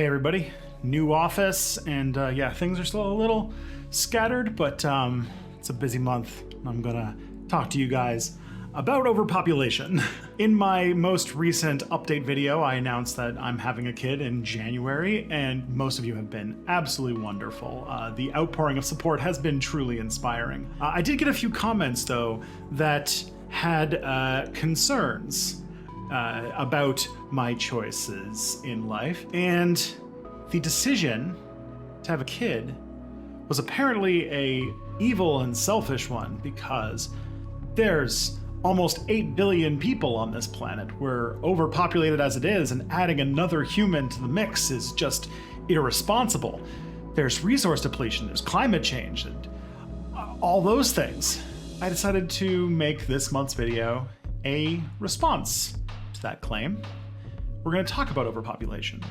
Hey everybody, new office, and yeah, things are still a little scattered, but it's a busy month. I'm gonna talk to you guys about overpopulation. In my most recent update video, I announced that I'm having a kid in January, and most of you have been absolutely wonderful. The outpouring of support has been truly inspiring. I did get a few comments, though, that had concerns about my choices in life, and the decision to have a kid was apparently a evil and selfish one because there's almost 8 billion people on this planet. We're overpopulated as it is, and adding another human to the mix is just irresponsible. There's resource depletion, there's climate change, and all those things. I decided to make this month's video a response to that claim. We're going to talk about overpopulation.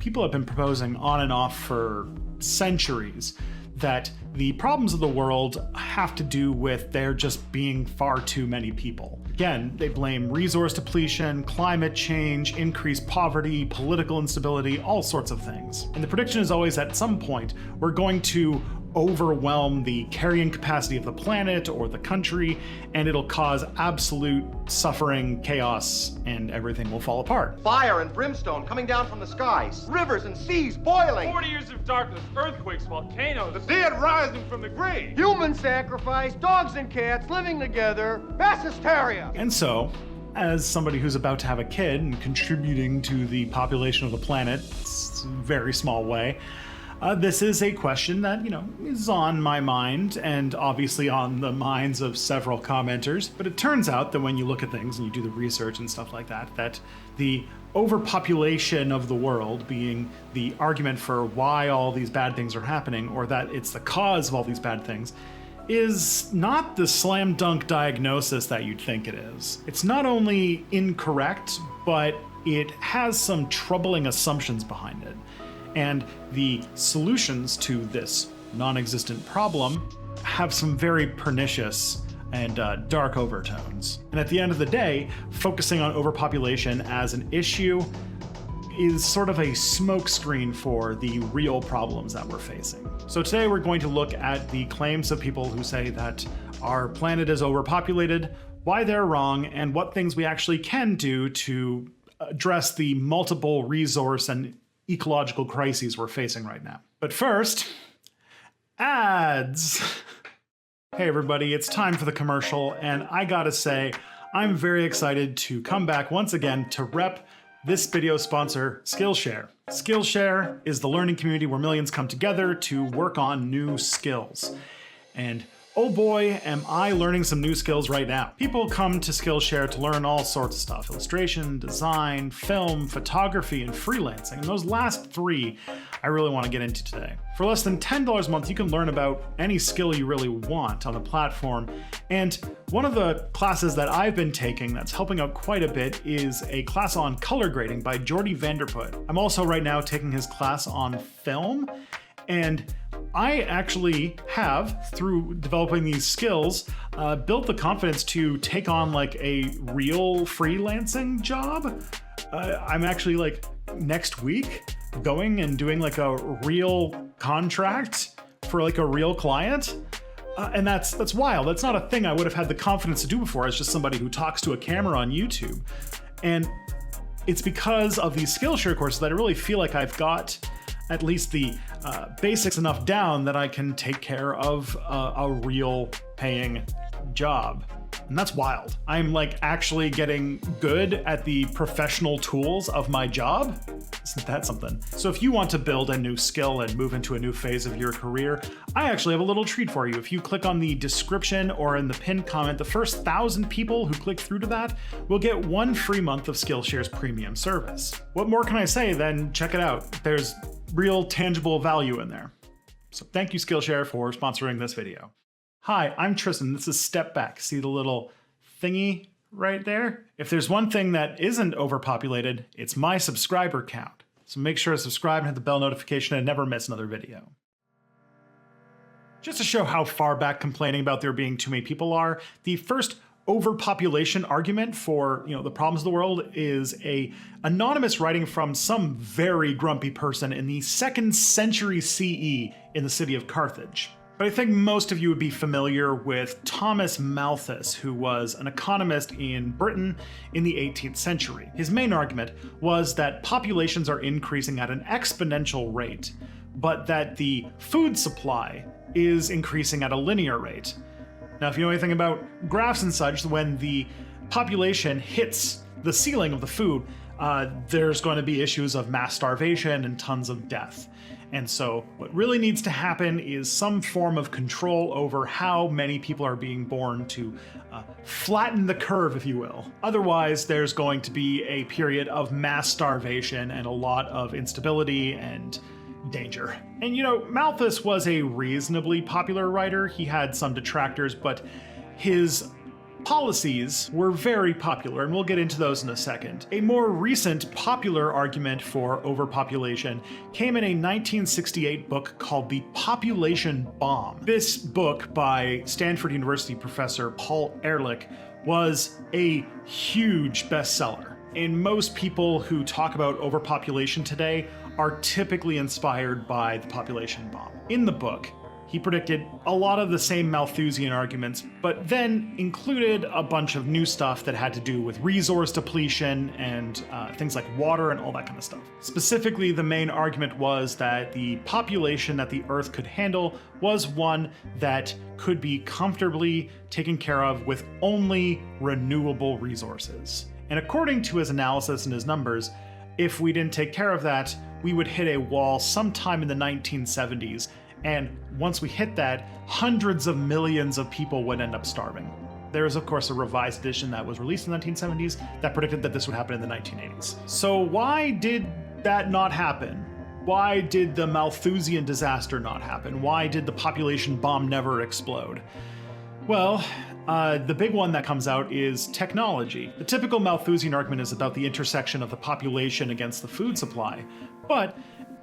People have been proposing on and off for centuries that the problems of the world have to do with there just being far too many people. Again, they blame resource depletion, climate change, increased poverty, political instability, all sorts of things. And the prediction is always at some point we're going to overwhelm the carrying capacity of the planet or the country, and it'll cause absolute suffering, chaos, and everything will fall apart. Fire and brimstone coming down from the skies, rivers and seas boiling. 40 years of darkness, earthquakes, volcanoes, the dead rising from the grave. Human sacrifice, dogs and cats living together, mass hysteria. And so, as somebody who's about to have a kid and contributing to the population of the planet, it's a very small way, this is a question that, is on my mind and obviously on the minds of several commenters. But it turns out that when you look at things and you do the research and stuff like that, that the overpopulation of the world being the argument for why all these bad things are happening, or that it's the cause of all these bad things, is not the slam dunk diagnosis that you'd think it is. It's not only incorrect, but it has some troubling assumptions behind it. And the solutions to this non-existent problem have some very pernicious and dark overtones. And at the end of the day, focusing on overpopulation as an issue is sort of a smokescreen for the real problems that we're facing. So today we're going to look at the claims of people who say that our planet is overpopulated, why they're wrong, and what things we actually can do to address the multiple resource and ecological crises we're facing right now. But first, ads. Hey everybody, it's time for the commercial, and I gotta say, I'm very excited to come back once again to rep this video sponsor, Skillshare. Skillshare is the learning community where millions come together to work on new skills. And oh boy, am I learning some new skills right now. People come to Skillshare to learn all sorts of stuff: illustration, design, film, photography, and freelancing. And those last three I really want to get into today. For less than $10 a month, you can learn about any skill you really want on the platform. And one of the classes that I've been taking that's helping out quite a bit is a class on color grading by Jordy Vanderput. I'm also right now taking his class on film, and I actually have, through developing these skills, built the confidence to take on like a real freelancing job. I'm actually like next week going and doing like a real contract for like a real client. And that's wild. That's not a thing I would have had the confidence to do before as just somebody who talks to a camera on YouTube. And it's because of these Skillshare courses that I really feel like I've got at least the basics enough down that I can take care of a real paying job. And that's wild. I'm like actually getting good at the professional tools of my job. Isn't that something? So if you want to build a new skill and move into a new phase of your career, I actually have a little treat for you. If you click on the description or in the pinned comment, the first 1,000 people who click through to that will get 1 free month of Skillshare's premium service. What more can I say than check it out? There's real tangible value in there. So thank you, Skillshare, for sponsoring this video. Hi, I'm Tristan. This is Step Back. See the little thingy right there? If there's one thing that isn't overpopulated, it's my subscriber count. So make sure to subscribe and hit the bell notification and never miss another video. Just to show how far back complaining about there being too many people are, the first overpopulation argument for, the problems of the world is a anonymous writing from some very grumpy person in the 2nd century CE in the city of Carthage. But I think most of you would be familiar with Thomas Malthus, who was an economist in Britain in the 18th century. His main argument was that populations are increasing at an exponential rate, but that the food supply is increasing at a linear rate. Now, if you know anything about graphs and such, when the population hits the ceiling of the food, there's going to be issues of mass starvation and tons of death. And so what really needs to happen is some form of control over how many people are being born to flatten the curve, if you will. Otherwise, there's going to be a period of mass starvation and a lot of instability and danger. And Malthus was a reasonably popular writer. He had some detractors, but his policies were very popular, and we'll get into those in a second. A more recent popular argument for overpopulation came in a 1968 book called The Population Bomb. This book by Stanford University professor Paul Ehrlich was a huge bestseller. And most people who talk about overpopulation today are typically inspired by the population bomb. In the book, he predicted a lot of the same Malthusian arguments, but then included a bunch of new stuff that had to do with resource depletion and things like water and all that kind of stuff. Specifically, the main argument was that the population that the Earth could handle was one that could be comfortably taken care of with only renewable resources. And according to his analysis and his numbers, if we didn't take care of that, we would hit a wall sometime in the 1970s. And once we hit that, hundreds of millions of people would end up starving. There is, of course, a revised edition that was released in the 1970s that predicted that this would happen in the 1980s. So why did that not happen? Why did the Malthusian disaster not happen? Why did the population bomb never explode? Well, the big one that comes out is technology. The typical Malthusian argument is about the intersection of the population against the food supply. But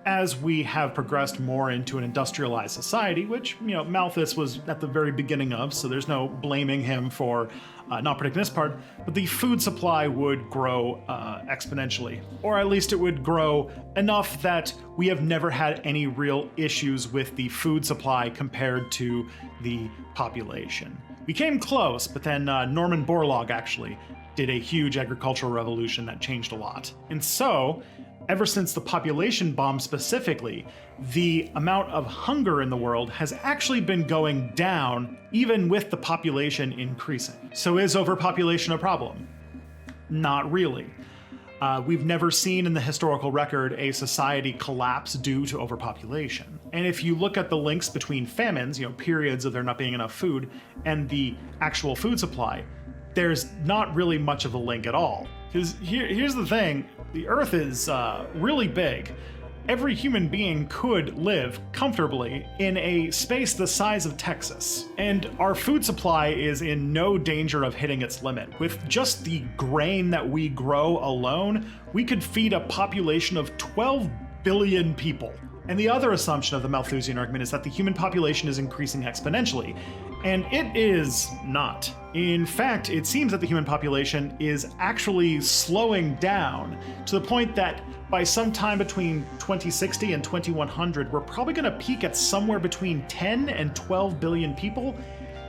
as we have progressed more into an industrialized society, which, Malthus was at the very beginning of, so there's no blaming him for not predicting this part, but the food supply would grow exponentially. Or at least it would grow enough that we have never had any real issues with the food supply compared to the population. We came close, but then Norman Borlaug actually did a huge agricultural revolution that changed a lot. And so, ever since the population bomb specifically, the amount of hunger in the world has actually been going down, even with the population increasing. So is overpopulation a problem? Not really. We've never seen in the historical record a society collapse due to overpopulation. And if you look at the links between famines, periods of there not being enough food, and the actual food supply, there's not really much of a link at all. Because here's the thing, the Earth is really big. Every human being could live comfortably in a space the size of Texas. And our food supply is in no danger of hitting its limit. With just the grain that we grow alone, we could feed a population of 12 billion people. And the other assumption of the Malthusian argument is that the human population is increasing exponentially. And it is not. In fact, it seems that the human population is actually slowing down to the point that by some time between 2060 and 2100, we're probably going to peak at somewhere between 10 and 12 billion people,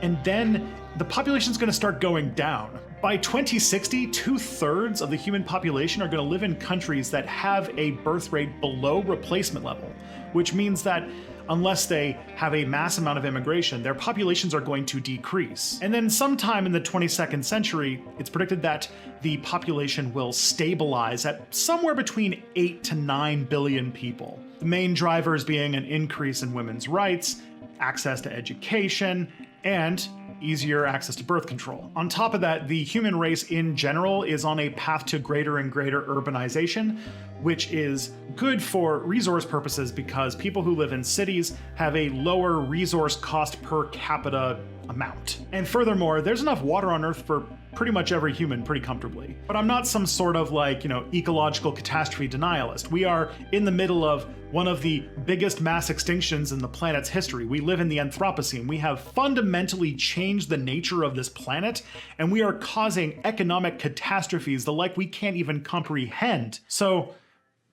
and then the population is going to start going down. By 2060, 2/3 of the human population are going to live in countries that have a birth rate below replacement level, which means that unless they have a mass amount of immigration, their populations are going to decrease. And then sometime in the 22nd century, it's predicted that the population will stabilize at somewhere between 8 to 9 billion people. The main drivers being an increase in women's rights, access to education, and easier access to birth control. On top of that, the human race in general is on a path to greater and greater urbanization, which is good for resource purposes because people who live in cities have a lower resource cost per capita amount. And furthermore, there's enough water on Earth for pretty much every human pretty comfortably. But I'm not some sort of like, ecological catastrophe denialist. We are in the middle of one of the biggest mass extinctions in the planet's history. We live in the Anthropocene. We have fundamentally changed the nature of this planet, and we are causing economic catastrophes the like we can't even comprehend. So,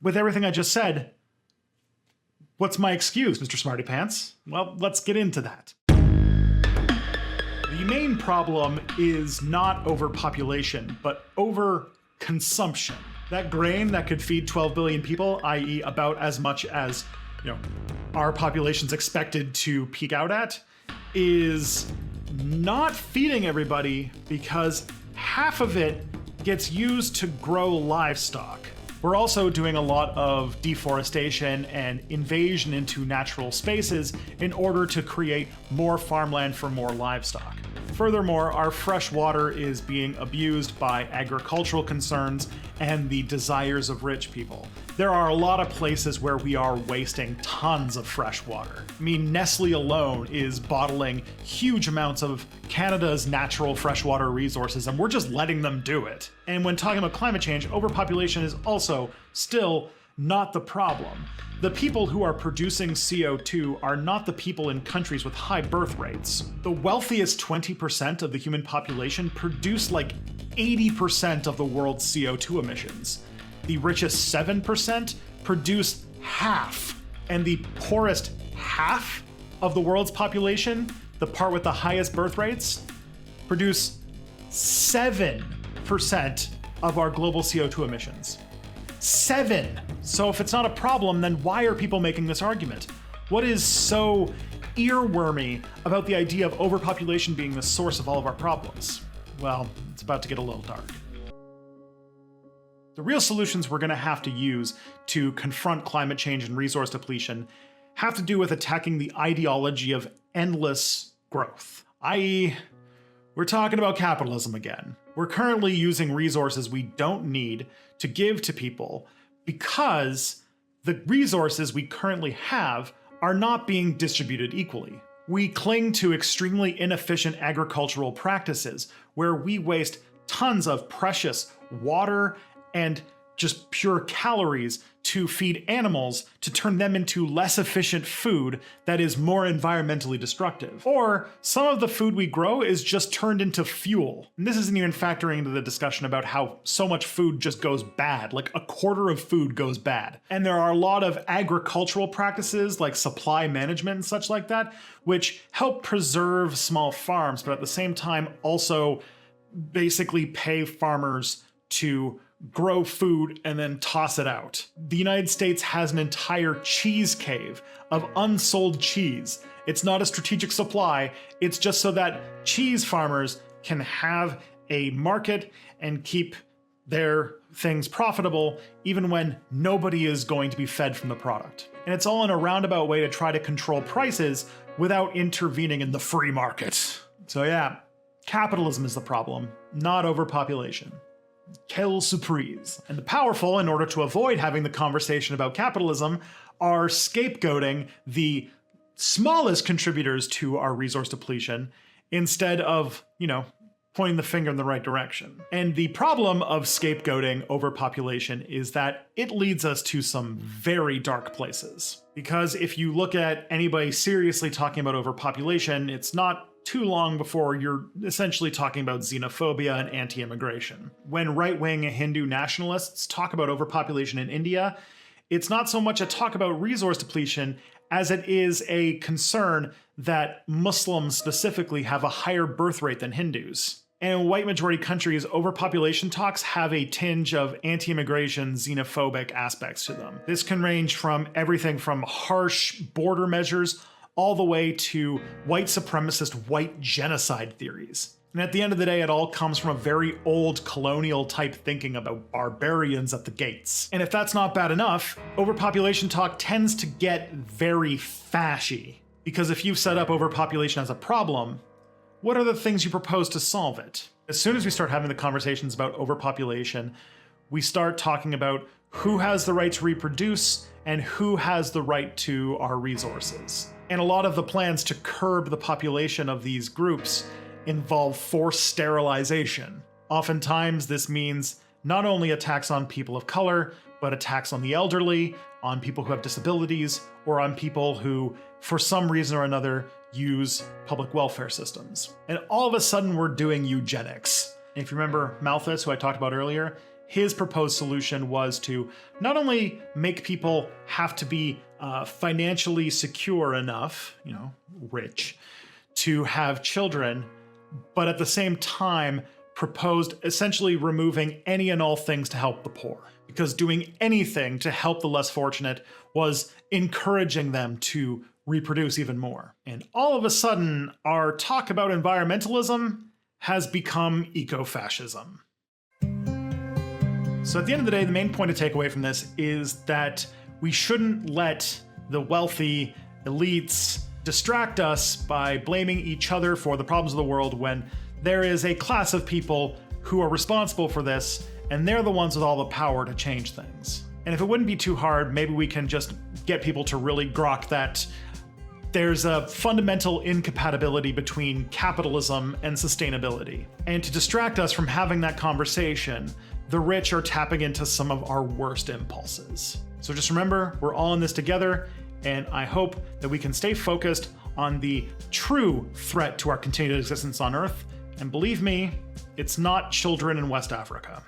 with everything I just said, what's my excuse, Mr. Smarty Pants? Well, let's get into that. The main problem is not overpopulation, but overconsumption. That grain that could feed 12 billion people, i.e. about as much as, our population's expected to peak out at, is not feeding everybody because half of it gets used to grow livestock. We're also doing a lot of deforestation and invasion into natural spaces in order to create more farmland for more livestock. Furthermore, our fresh water is being abused by agricultural concerns and the desires of rich people. There are a lot of places where we are wasting tons of fresh water. I mean, Nestle alone is bottling huge amounts of Canada's natural freshwater resources, and we're just letting them do it. And when talking about climate change, overpopulation is also still not the problem. The people who are producing CO2 are not the people in countries with high birth rates. The wealthiest 20% of the human population produce like 80% of the world's CO2 emissions. The richest 7% produce half, and the poorest half of the world's population, the part with the highest birth rates, produce 7% of our global CO2 emissions. 7! So if it's not a problem, then why are people making this argument? What is so earwormy about the idea of overpopulation being the source of all of our problems? Well, it's about to get a little dark. The real solutions we're going to have to use to confront climate change and resource depletion have to do with attacking the ideology of endless growth, i.e., we're talking about capitalism again. We're currently using resources we don't need to give to people because the resources we currently have are not being distributed equally. We cling to extremely inefficient agricultural practices where we waste tons of precious water and just pure calories to feed animals to turn them into less efficient food that is more environmentally destructive. Or some of the food we grow is just turned into fuel. And this isn't even factoring into the discussion about how so much food just goes bad, like a quarter of food goes bad. And there are a lot of agricultural practices like supply management and such like that, which help preserve small farms, but at the same time also basically pay farmers to grow food and then toss it out. The United States has an entire cheese cave of unsold cheese. It's not a strategic supply, it's just so that cheese farmers can have a market and keep their things profitable even when nobody is going to be fed from the product. And it's all in a roundabout way to try to control prices without intervening in the free market. So yeah, capitalism is the problem, not overpopulation. Quelle surprise. And the powerful, in order to avoid having the conversation about capitalism, are scapegoating the smallest contributors to our resource depletion instead of, pointing the finger in the right direction. And the problem of scapegoating overpopulation is that it leads us to some very dark places. Because if you look at anybody seriously talking about overpopulation, it's not too long before you're essentially talking about xenophobia and anti-immigration. When right-wing Hindu nationalists talk about overpopulation in India, it's not so much a talk about resource depletion as it is a concern that Muslims specifically have a higher birth rate than Hindus. And in white majority countries, overpopulation talks have a tinge of anti-immigration, xenophobic aspects to them. This can range from everything from harsh border measures all the way to white supremacist white genocide theories. And at the end of the day, it all comes from a very old colonial type thinking about barbarians at the gates. And if that's not bad enough, overpopulation talk tends to get very fashy. Because if you've set up overpopulation as a problem, what are the things you propose to solve it? As soon as we start having the conversations about overpopulation, we start talking about who has the right to reproduce and who has the right to our resources. And a lot of the plans to curb the population of these groups involve forced sterilization. Oftentimes, this means not only attacks on people of color, but attacks on the elderly, on people who have disabilities, or on people who, for some reason or another, use public welfare systems. And all of a sudden, we're doing eugenics. If you remember Malthus, who I talked about earlier, his proposed solution was to not only make people have to be financially secure enough, rich, to have children, but at the same time proposed essentially removing any and all things to help the poor. Because doing anything to help the less fortunate was encouraging them to reproduce even more. And all of a sudden, our talk about environmentalism has become eco-fascism. So at the end of the day, the main point to take away from this is that we shouldn't let the wealthy elites distract us by blaming each other for the problems of the world when there is a class of people who are responsible for this, and they're the ones with all the power to change things. And if it wouldn't be too hard, maybe we can just get people to really grok that there's a fundamental incompatibility between capitalism and sustainability. And to distract us from having that conversation, the rich are tapping into some of our worst impulses. So just remember, we're all in this together, and I hope that we can stay focused on the true threat to our continued existence on Earth. And believe me, it's not children in West Africa.